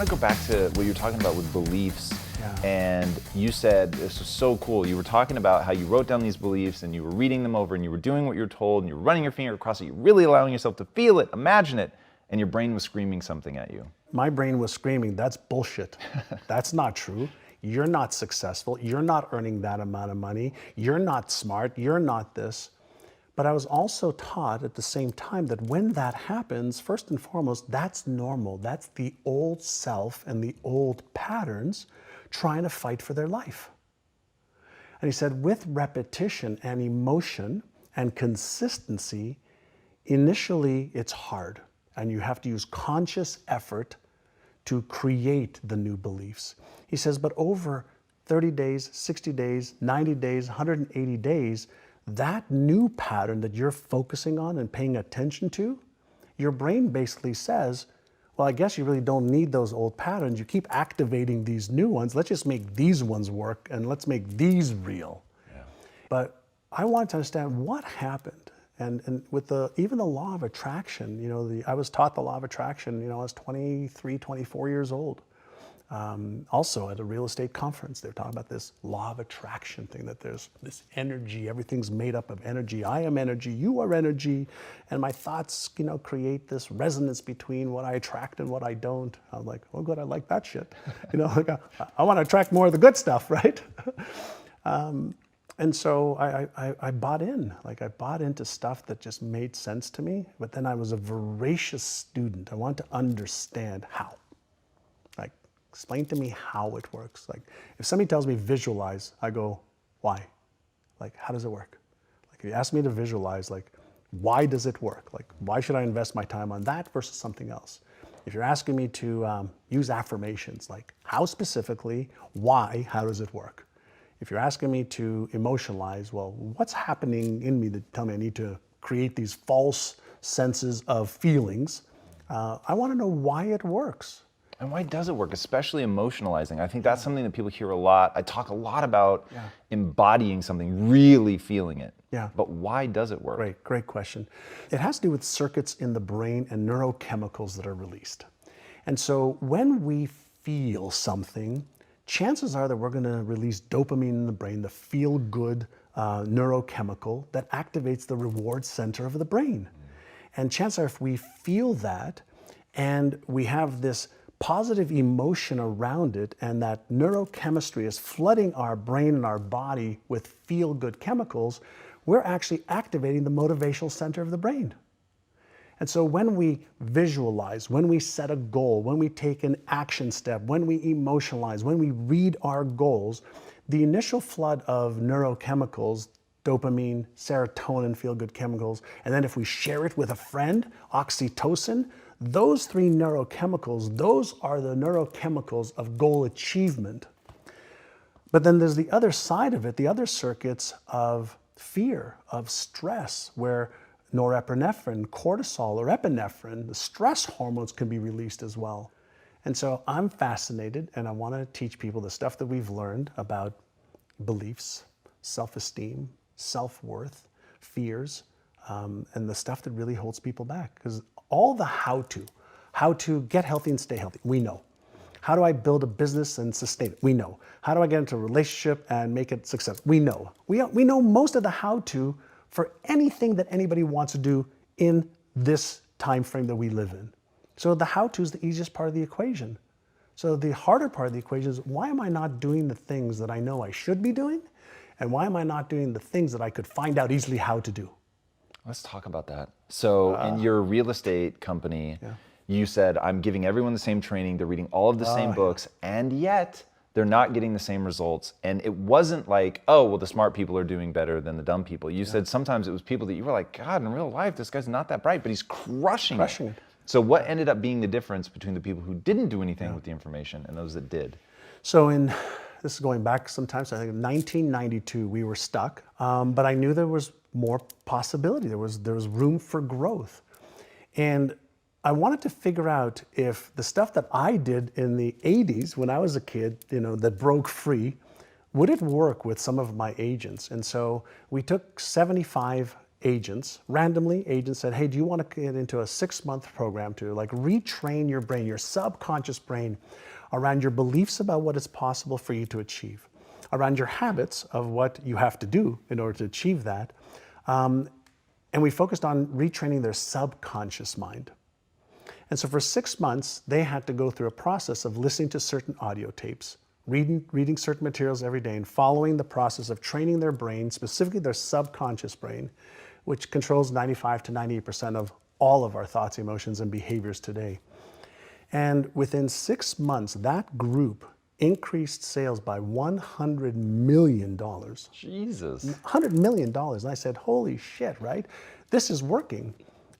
want to go back to what you were talking about with beliefs. Yeah. And you said, this was so cool, you were talking about how you wrote down these beliefs and you were reading them over and you were doing what you were told and you were running your finger across it, you're really allowing yourself to feel it, imagine it, and your brain was screaming something at you. My brain was screaming, that's bullshit. That's not true. You're not successful. You're not earning that amount of money. You're not smart. You're not this. But I was also taught at the same time that when that happens, first and foremost, that's normal. That's the old self and the old patterns trying to fight for their life. And he said, with repetition and emotion and consistency, initially it's hard. And you have to use conscious effort to create the new beliefs. He says, but over 30 days, 60 days, 90 days, 180 days, that new pattern that you're focusing on and paying attention to, your brain basically says, well, I guess you really don't need those old patterns. You keep activating these new ones. Let's just make these ones work and let's make these real. Yeah. But I wanted to understand what happened. And with even the law of attraction, you know, I was taught the law of attraction, you know, I was 23, 24 years old. Also at a real estate conference, they were talking about this law of attraction thing, that there's this energy, everything's made up of energy. I am energy, you are energy, and my thoughts, you know, create this resonance between what I attract and what I don't. I was like, oh good, I like that shit. You know, like I want to attract more of the good stuff, right? And so I bought in, like I bought into stuff that just made sense to me, but then I was a voracious student. I wanted to understand how. Like, explain to me how it works. Like, if somebody tells me visualize, I go, why? Like, how does it work? Like, if you ask me to visualize, like, why does it work? Like, why should I invest my time on that versus something else? If you're asking me to use affirmations, like, how specifically, why, how does it work? If you're asking me to emotionalize, well, what's happening in me that tell me I need to create these false senses of feelings? I want to know why it works. And why does it work, especially emotionalizing? I think that's something that people hear a lot. I talk a lot about embodying something, really feeling it. Yeah. But why does it work? Great question. It has to do with circuits in the brain and neurochemicals that are released. And so when we feel something, chances are that we're going to release dopamine in the brain, the feel-good neurochemical that activates the reward center of the brain. And chances are if we feel that and we have this positive emotion around it and that neurochemistry is flooding our brain and our body with feel-good chemicals, we're actually activating the motivational center of the brain. And so when we visualize, when we set a goal, when we take an action step, when we emotionalize, when we read our goals, the initial flood of neurochemicals, dopamine, serotonin, feel-good chemicals, and then if we share it with a friend, oxytocin, those three neurochemicals, those are the neurochemicals of goal achievement. But then there's the other side of it, the other circuits of fear, of stress, where norepinephrine, cortisol, or epinephrine, the stress hormones can be released as well. And so I'm fascinated and I want to teach people the stuff that we've learned about beliefs, self-esteem, self-worth, fears, and the stuff that really holds people back. Because all the how to get healthy and stay healthy, we know. How do I build a business and sustain it? We know. How do I get into a relationship and make it successful? We know. We know most of the how-to for anything that anybody wants to do in this time frame that we live in. So the how-to is the easiest part of the equation. So the harder part of the equation is, why am I not doing the things that I know I should be doing? And why am I not doing the things that I could find out easily how to do? Let's talk about that. So in your real estate company, you said, I'm giving everyone the same training, they're reading all of the same books, and yet they're not getting the same results. And it wasn't like, oh, well, the smart people are doing better than the dumb people. You said sometimes it was people that you were like, God, in real life, this guy's not that bright, but he's crushing it. So what ended up being the difference between the people who didn't do anything with the information and those that did? So this is going back sometimes, I think in 1992, we were stuck, but I knew there was more possibility. There was room for growth. And I wanted to figure out if the stuff that I did in the 80s when I was a kid, you know, that broke free, would it work with some of my agents? And so we took 75 agents, randomly, agents said, hey, do you want to get into a 6-month program to like retrain your brain, your subconscious brain, around your beliefs about what is possible for you to achieve, around your habits of what you have to do in order to achieve that. And we focused on retraining their subconscious mind. And so for 6 months, they had to go through a process of listening to certain audio tapes, reading certain materials every day, and following the process of training their brain, specifically their subconscious brain, which controls 95 to 98% of all of our thoughts, emotions, and behaviors today. And within 6 months, that group increased sales by $100 million. Jesus. $100 million. And I said, holy shit, right? This is working.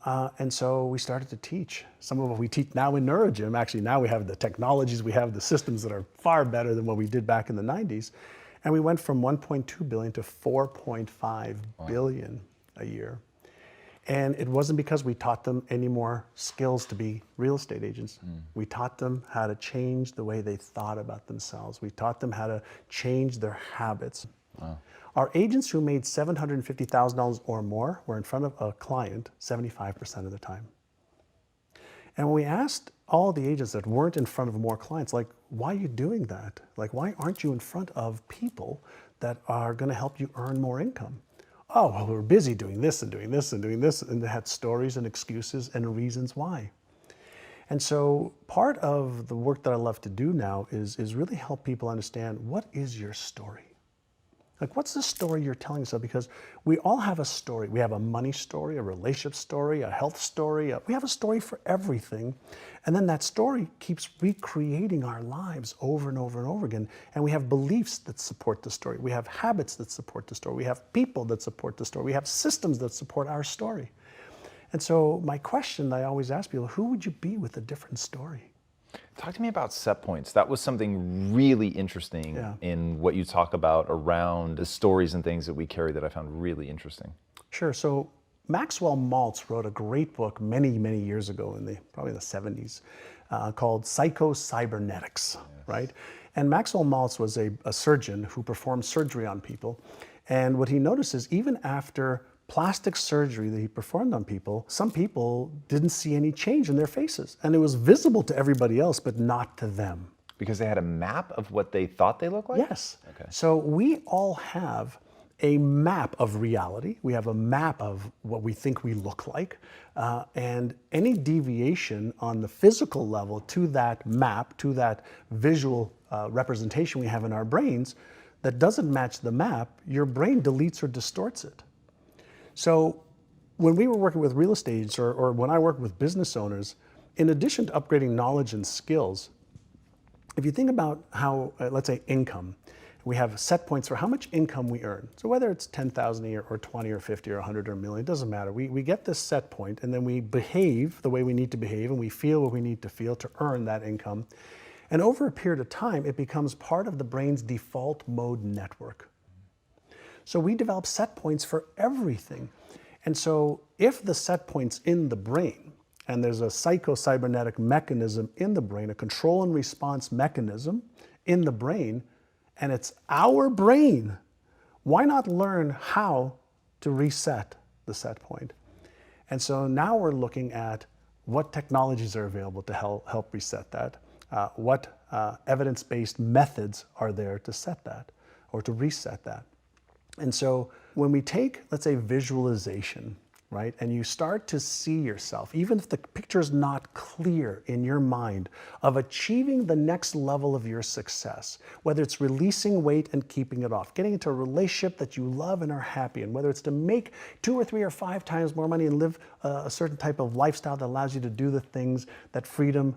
And so we started to teach. Some of what we teach now in NeuroGym, actually now we have the technologies, we have the systems that are far better than what we did back in the 90s. And we went from 1.2 billion to 4.5 billion a year. And it wasn't because we taught them any more skills to be real estate agents. We taught them how to change the way they thought about themselves. We taught them how to change their habits. Wow. Our agents who made $750,000 or more were in front of a client 75% of the time. And when we asked all the agents that weren't in front of more clients, like, why are you doing that? Like, why aren't you in front of people that are going to help you earn more income? Oh, well, we're busy doing this and doing this and doing this. And they had stories and excuses and reasons why. And so part of the work that I love to do now is really help people understand, what is your story? Like, what's the story you're telling yourself? Because we all have a story. We have a money story, a relationship story, a health story. We have a story for everything. And then that story keeps recreating our lives over and over and over again. And we have beliefs that support the story. We have habits that support the story. We have people that support the story. We have systems that support our story. And so my question that I always ask people, who would you be with a different story? Talk to me about set points. That was something really interesting in what you talk about around the stories and things that we carry that I found really interesting. Sure. So Maxwell Maltz wrote a great book many, many years ago, probably in the 70s, called Psycho-Cybernetics, right? And Maxwell Maltz was a surgeon who performed surgery on people. And what he noticed is even after plastic surgery that he performed on people, some people didn't see any change in their faces. And it was visible to everybody else, but not to them. Because they had a map of what they thought they looked like? Yes. Okay. So we all have a map of reality. We have a map of what we think we look like. And any deviation on the physical level to that map, to that visual representation we have in our brains that doesn't match the map, your brain deletes or distorts it. So when we were working with real estate agents, or when I work with business owners, in addition to upgrading knowledge and skills, if you think about how, let's say, income, we have set points for how much income we earn. So whether it's 10,000 a year or 20 or 50 or 100 or a million, it doesn't matter. We get this set point, and then we behave the way we need to behave, and we feel what we need to feel to earn that income. And over a period of time, it becomes part of the brain's default mode network. So we develop set points for everything. And so if the set point's in the brain, and there's a psycho-cybernetic mechanism in the brain, a control and response mechanism in the brain, and it's our brain, why not learn how to reset the set point? And so now we're looking at what technologies are available to help reset that, what evidence-based methods are there to set that, or to reset that. And so when we take, let's say, visualization, right, and you start to see yourself, even if the picture is not clear in your mind, of achieving the next level of your success, whether it's releasing weight and keeping it off, getting into a relationship that you love and are happy in, whether it's to make 2 or 3 or 5 times more money and live a certain type of lifestyle that allows you to do the things that freedom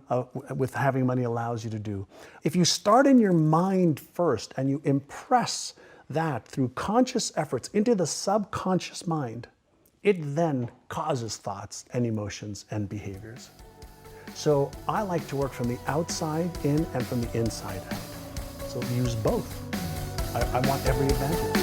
with having money allows you to do. If you start in your mind first and you impress that through conscious efforts into the subconscious mind, it then causes thoughts and emotions and behaviors. So I like to work from the outside in and from the inside out. So use both. I want every advantage.